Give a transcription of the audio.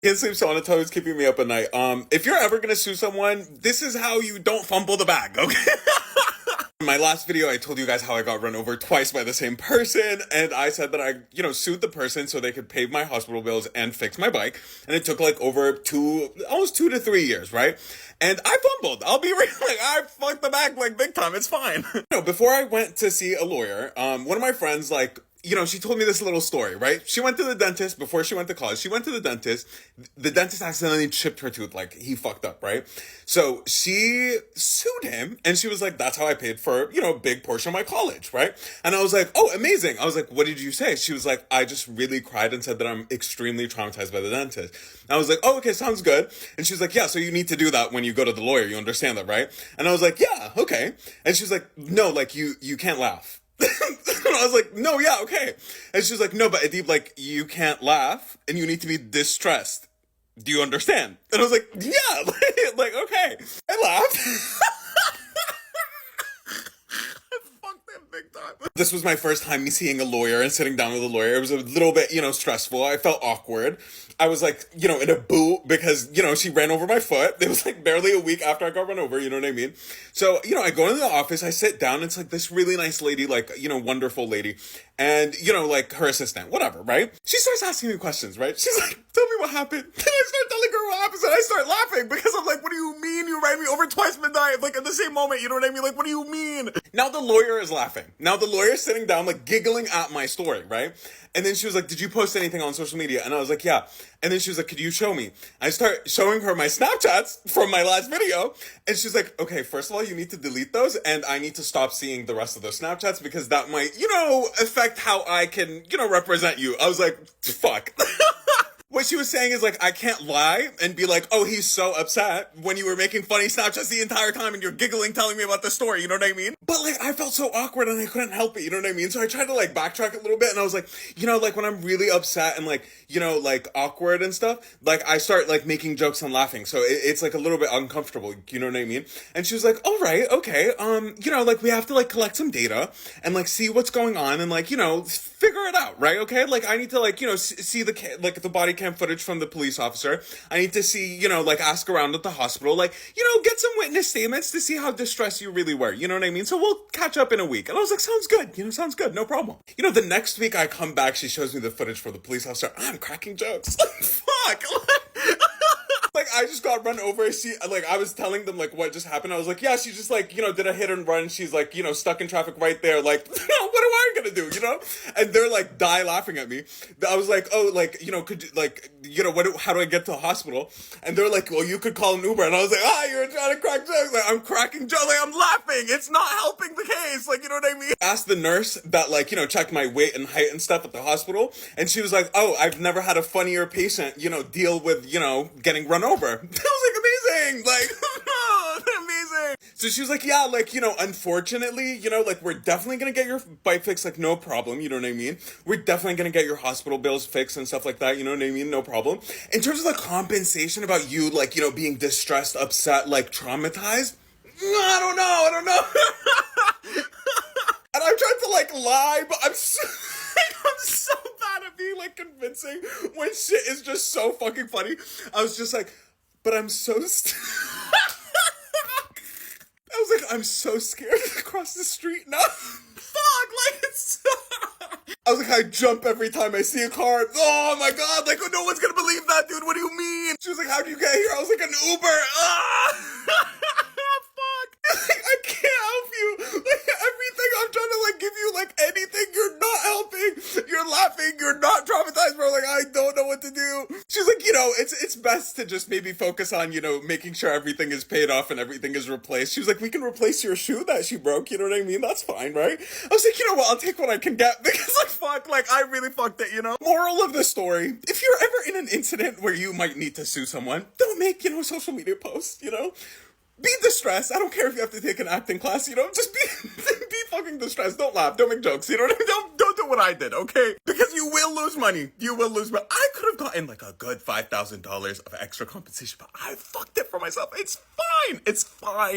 Can't sleep, so on it's keeping me up at night. If you're ever gonna sue someone, this is how you don't fumble the bag, okay? In my last video, I told you guys how I got run over twice by the same person, and I said that I, sued the person so they could pay my hospital bills and fix my bike, and it took like over almost 2 to 3 years, right? And I fumbled. I'll be real, like, I fucked the bag like big time. It's fine. Before I went to see a lawyer, one of my friends, like, she told me this little story, right? She went to the dentist before she went to college. She went to the dentist. The dentist accidentally chipped her tooth. Like, he fucked up, right? So she sued him, and she was like, that's how I paid for, a big portion of my college, right? And I was like, oh, amazing. I was like, what did you say? She was like, I just really cried and said that I'm extremely traumatized by the dentist. And I was like, oh, okay, sounds good. And she was like, yeah, so you need to do that when you go to the lawyer. You understand that, right? And I was like, yeah, okay. And she was like, no, like, you can't laugh. And I was like, no, yeah, okay. And she's like, no, but Adib, like, you can't laugh and you need to be distressed. Do you understand? And I was like, yeah, like, okay. I laughed. Big time. This was my first time me seeing a lawyer and sitting down with a lawyer. It was a little bit, stressful. I felt awkward. I was like, in a boot because, she ran over my foot. It was like barely a week after I got run over, you know what I mean? So, I go into the office, I sit down, it's like this really nice lady, like, wonderful lady. And, like her assistant, whatever, right? She starts asking me questions, right? She's like, tell me what happened. And I start telling her what happened and I start laughing because I'm like, what do you mean you ran me over twice midnight? Like in the same moment, you know what I mean? Like, what do you mean? Now the lawyer is laughing. Now the lawyer's sitting down, like giggling at my story, right? And then she was like, did you post anything on social media? And I was like, yeah. And then she was like, could you show me? I start showing her my Snapchats from my last video. And she's like, okay, first of all, you need to delete those. And I need to stop seeing the rest of those Snapchats because that might, affect how I can, represent you. I was like, fuck. What she was saying is like, I can't lie and be like, oh, he's so upset when you were making funny Snapchats the entire time and you're giggling telling me about the story, you know what I mean? But like, I felt so awkward and I couldn't help it, you know what I mean? So I tried to like backtrack a little bit and I was like, like when I'm really upset and like, like awkward and stuff, like I start like making jokes and laughing. So it's like a little bit uncomfortable, you know what I mean? And she was like, all right, okay. Like we have to like collect some data and like see what's going on and like, figure it out, right? Okay. Like I need to like, see the body cam footage from the police officer. I need to see, like ask around at the hospital, like, get some witness statements to see how distressed you really were. You know what I mean? So we'll catch up in a week. And I was like, sounds good. Sounds good. No problem. The next week I come back, she shows me the footage for the police officer. I'm cracking jokes. Fuck. Like, I just got run over. I was telling them, like, what just happened. I was like, yeah, she just, like, did a hit and run. She's, like, stuck in traffic right there. Like, what am I gonna do, And they're, like, die laughing at me. I was like, oh, like, could you, like, how do I get to a hospital? And they're like, well, you could call an Uber. And I was like, you're trying to crack jokes. Like, I'm cracking jokes. Like, I'm laughing. It's not helping the case. Like, you know what I mean? I asked the nurse that, like, checked my weight and height and stuff at the hospital. And she was like, oh, I've never had a funnier patient, deal with, getting run over. I was like, amazing, like, amazing. So she was like, yeah, like, unfortunately, like, we're definitely gonna get your bike fixed, like, no problem, you know what I mean? We're definitely gonna get your hospital bills fixed and stuff like that, you know what I mean? No problem. In terms of the compensation about you, like, being distressed, upset, like, traumatized, I don't know. And I'm trying to, like, lie, but I'm so bad at being, like, convincing when shit is just so fucking funny. I was just like, but I'm so I was like, I'm so scared to cross the street now. Fuck, like, it's I was like, I jump every time I see a car. Oh my god, like, no one's gonna believe that, dude. What do you mean? She was like, how'd you get here? I was like, an Uber. Like, I can't help you. Like, everything I'm trying to, like, give you, like, anything, you're not helping. You're laughing. You're not traumatized, bro. Like, I don't know what to do. She's like, it's best to just maybe focus on, making sure everything is paid off and everything is replaced. She was like, we can replace your shoe that she broke. You know what I mean? That's fine, right? I was like, you know what? I'll take what I can get because, like, fuck, like, I really fucked it, Moral of the story, if you're ever in an incident where you might need to sue someone, don't make, social media posts, Be distressed. I don't care if you have to take an acting class, just be fucking distressed. Don't laugh. Don't make jokes. You know what I mean? Don't do what I did, okay? Because you will lose money. You will lose money. I could have gotten like a good $5,000 of extra compensation, but I fucked it for myself. It's fine. It's fine.